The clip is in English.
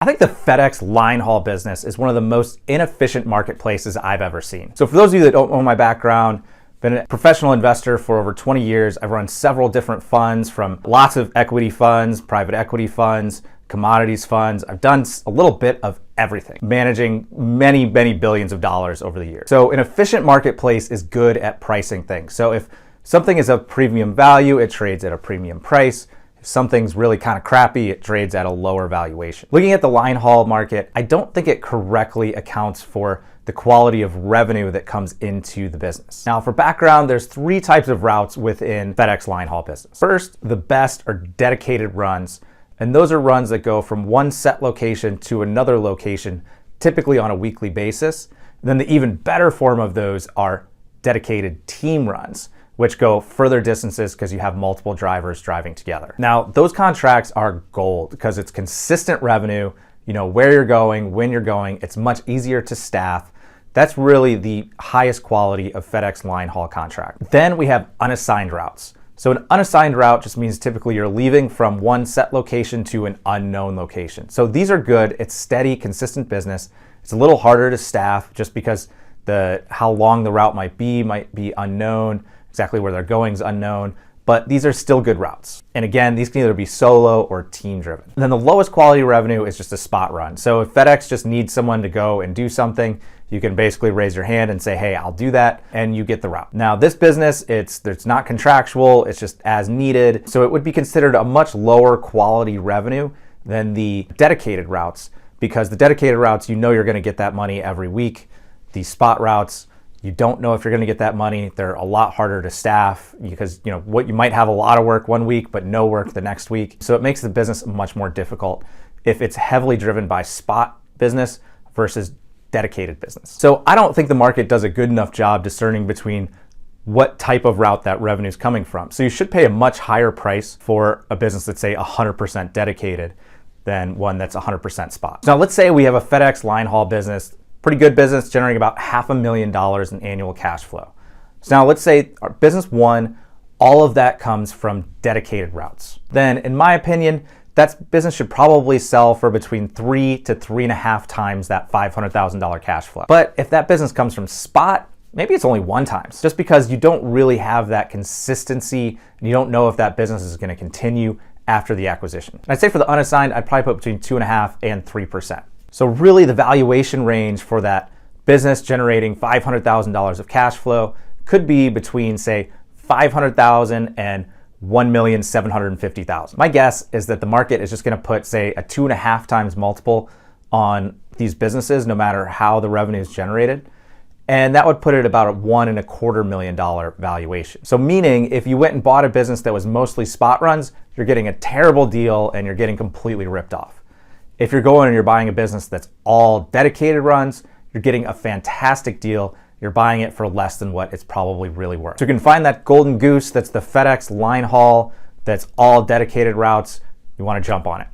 I think the FedEx Linehaul business is one of the most inefficient marketplaces I've ever seen. So for those of you that don't know my background, been a professional investor for over 20 years. I've run several different funds, from lots of equity funds, private equity funds, commodities funds. I've done a little bit of everything, managing many billions of dollars over the years. So an efficient marketplace is good at pricing things. So if something is of premium value, it trades at a premium price. If something's really kind of crappy, it trades at a lower valuation. Looking at the line haul market, I don't think it correctly accounts for the quality of revenue that comes into the business. Now, for background, there's three types of routes within FedEx Linehaul business. First, the best are dedicated runs, and those are runs that go from one set location to another location, typically on a weekly basis. And then the even better form of those are dedicated team runs, which go further distances because you have multiple drivers driving together. Now, those contracts are gold because it's consistent revenue. You know where you're going, when you're going. It's much easier to staff. That's really the highest quality of FedEx Linehaul contract. Then we have unassigned routes. So an unassigned route just means typically you're leaving from one set location to an unknown location. So these are good. It's steady, consistent business. It's a little harder to staff just because how long the route might be unknown. Exactly where they're going is unknown, but these are still good routes. And again, these can either be solo or team driven. And then the lowest quality revenue is just a spot run. So if FedEx just needs someone to go and do something, you can basically raise your hand and say, hey, I'll do that, and you get the route. Now this business, it's not contractual, it's just as needed. So it would be considered a much lower quality revenue than the dedicated routes, because the dedicated routes, you know you're gonna get that money every week. The spot routes, you don't know if you're going to get that money. They're a lot harder to staff because you might have a lot of work one week but no work the next week. So it makes the business much more difficult if it's heavily driven by spot business versus dedicated business. So I don't think the market does a good enough job discerning between what type of route that revenue is coming from. So you should pay a much higher price for a business that's, say, 100% dedicated than one that's 100% spot. Now let's say we have a FedEx Linehaul business, pretty good business, generating about $500,000 in annual cash flow. So now let's say our business one, all of that comes from dedicated routes. Then in my opinion, that business should probably sell for between 3 to 3.5 times that $500,000 cash flow. But if that business comes from spot, maybe it's only 1 time, just because you don't really have that consistency and you don't know if that business is going to continue after the acquisition. And I'd say for the unassigned, I'd probably put between 2.5 and 3%. So really the valuation range for that business generating $500,000 of cash flow could be between, say, $500,000 and $1,750,000. My guess is that the market is just going to put, say, a 2.5 times multiple on these businesses no matter how the revenue is generated. And that would put it about a $1.25 million valuation. So meaning if you went and bought a business that was mostly spot runs, you're getting a terrible deal and you're getting completely ripped off. If you're going and you're buying a business that's all dedicated runs, you're getting a fantastic deal. You're buying it for less than what it's probably really worth. So you can find that golden goose that's the FedEx Linehaul, that's all dedicated routes. You want to jump on it.